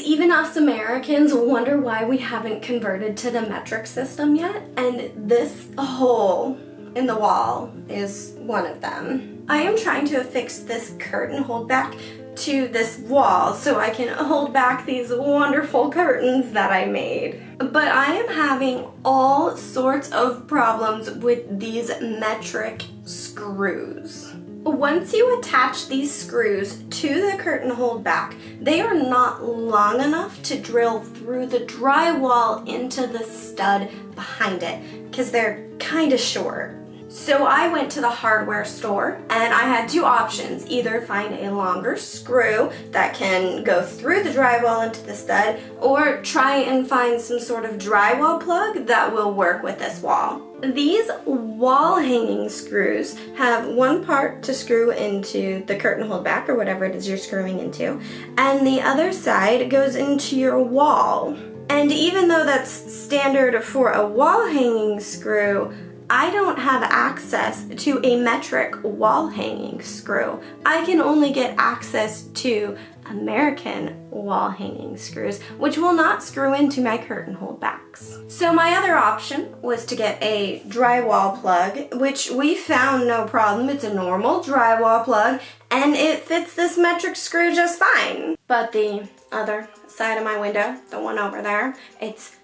even us Americans wonder why we haven't converted to the metric system yet, and this hole in the wall is one of them. I am trying to affix this curtain holdback to this wall so I can hold back these wonderful curtains that I made. But I am having all sorts of problems with these metric screws. Once you attach these screws to the curtain holdback, they are not long enough to drill through the drywall into the stud behind it because they're kind of short. So I went to the hardware store and I had two options: either find a longer screw that can go through the drywall into the stud, or try and find some sort of drywall plug that will work with this wall. These wall hanging screws have one part to screw into the curtain holdback or whatever it is you're screwing into, and the other side goes into your wall. And even though that's standard for a wall hanging screw, I don't have access to a metric wall hanging screw. I can only get access to American wall hanging screws, which will not screw into my curtain holdbacks. So my other option was to get a drywall plug, which we found no problem. It's a normal drywall plug and it fits this metric screw just fine. But the other side of my window, the one over there, it's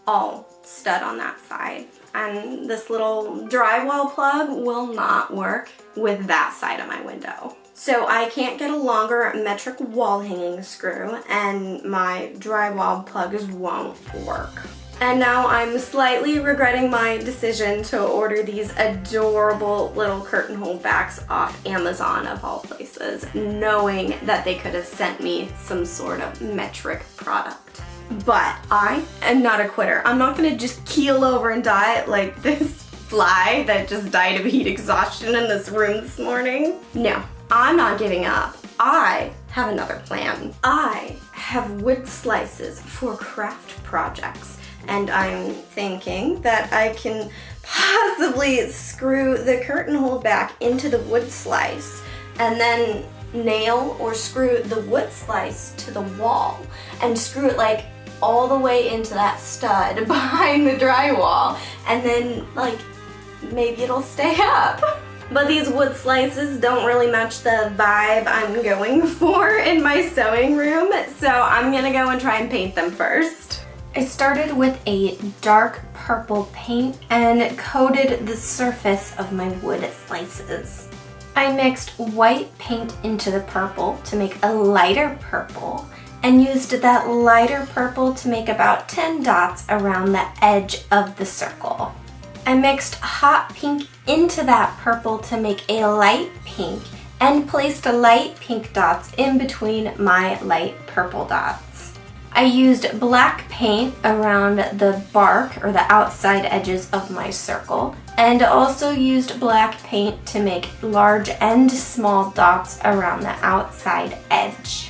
all stud on that side. And this little drywall plug will not work with that side of my window. So I can't get a longer metric wall hanging screw, and my drywall plugs won't work. And now I'm slightly regretting my decision to order these adorable little curtain holdbacks off Amazon of all places, knowing that they could have sent me some sort of metric product. But I am not a quitter. I'm not gonna just keel over and die like this fly that just died of heat exhaustion in this room this morning. No, I'm not giving up. I have another plan. I have wood slices for craft projects, and I'm thinking that I can possibly screw the curtain holdback into the wood slice and then nail or screw the wood slice to the wall and screw it like all the way into that stud behind the drywall, and then like maybe it'll stay up. But these wood slices don't really match the vibe I'm going for in my sewing room, so I'm gonna go and try and paint them first. I started with a dark purple paint and coated the surface of my wood slices. I mixed white paint into the purple to make a lighter purple, and used that lighter purple to make about 10 dots around the edge of the circle. I mixed hot pink into that purple to make a light pink, and placed light pink dots in between my light purple dots. I used black paint around the bark or the outside edges of my circle, and also used black paint to make large and small dots around the outside edge.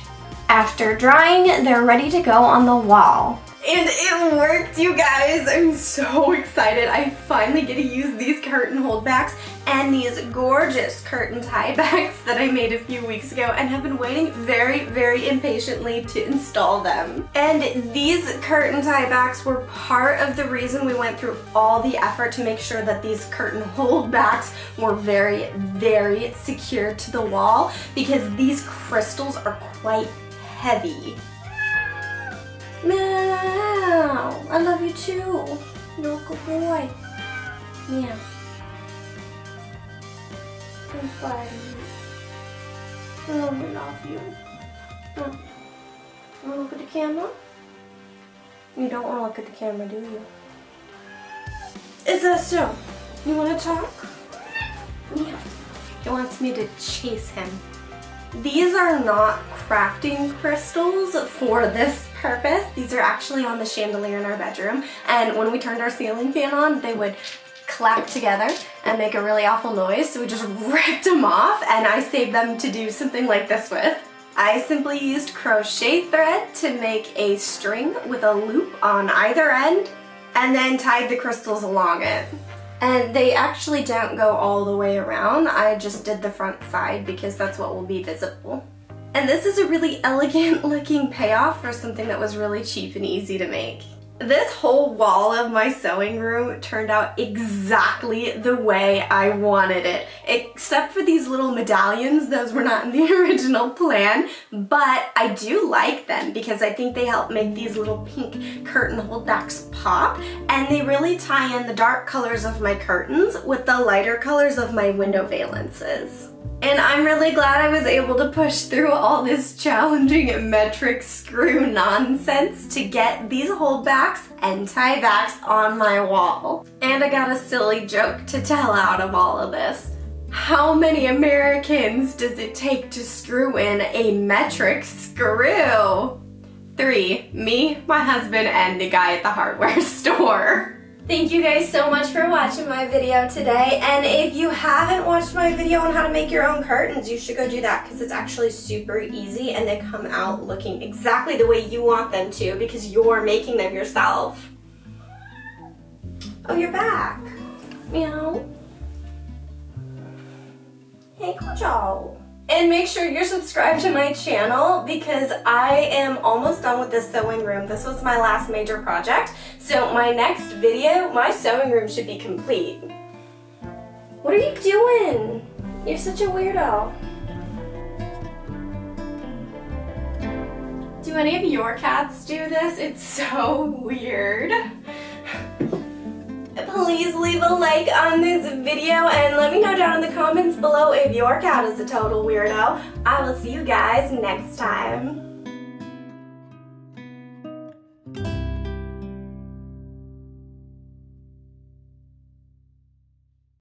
After drying, they're ready to go on the wall. And it worked, you guys! I'm so excited. I finally get to use these curtain holdbacks and these gorgeous curtain tiebacks that I made a few weeks ago and have been waiting very, very impatiently to install them. And these curtain tiebacks were part of the reason we went through all the effort to make sure that these curtain holdbacks were very, very secure to the wall, because these crystals are quite heavy. Meow! I love you too. You're a good boy. Meow. Good buddy. Oh, we love you. Oh. You want to look at the camera? You don't want to look at the camera, do you? Is that so? You want to talk? Yeah. He wants me to chase him. These are not crafting crystals for this purpose. These are actually on the chandelier in our bedroom, and when we turned our ceiling fan on, they would clap together and make a really awful noise, so we just ripped them off, and I saved them to do something like this with. I simply used crochet thread to make a string with a loop on either end, and then tied the crystals along it. And they actually don't go all the way around. I just did the front side because that's what will be visible. And this is a really elegant looking payoff for something that was really cheap and easy to make. This whole wall of my sewing room turned out exactly the way I wanted it, except for these little medallions. Those were not in the original plan, but I do like them because I think they help make these little pink curtain holdbacks pop, and they really tie in the dark colors of my curtains with the lighter colors of my window valances. And I'm really glad I was able to push through all this challenging metric screw nonsense to get these holdbacks and tiebacks on my wall. And I got a silly joke to tell out of all of this. How many Americans does it take to screw in a metric screw? 3. Me, my husband, and the guy at the hardware store. Thank you guys so much for watching my video today, and if you haven't watched my video on how to make your own curtains, you should go do that because it's actually super easy and they come out looking exactly the way you want them to because you're making them yourself. Oh, you're back. Meow. Hey, Cujo. And make sure you're subscribed to my channel because I am almost done with this sewing room. This was my last major project. So my next video, my sewing room should be complete. What are you doing? You're such a weirdo. Do any of your cats do this? It's so weird. Please leave a like on this video and let me know down in the comments below if your cat is a total weirdo. I will see you guys next time.